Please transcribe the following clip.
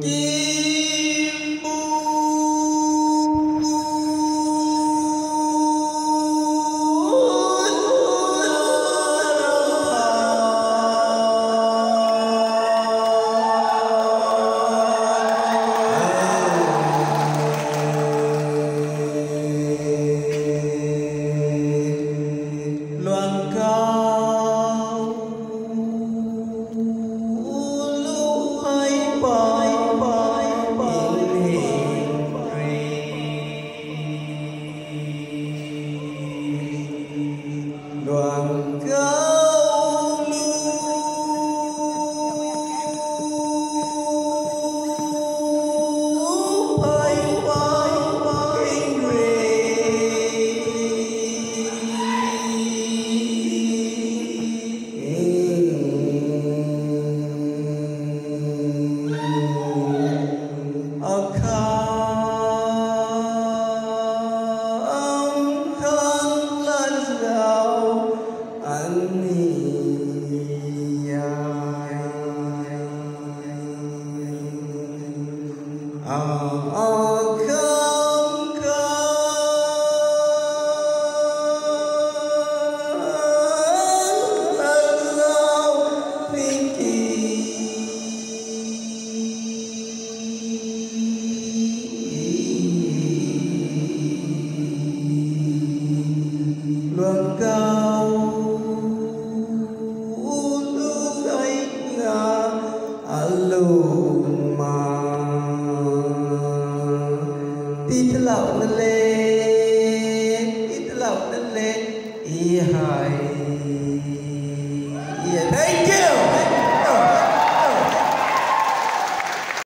chim bu loan cao lu hay bay bay bay loan cao lu hay bay luận cao nước ấy ngà aluma ti thlau na le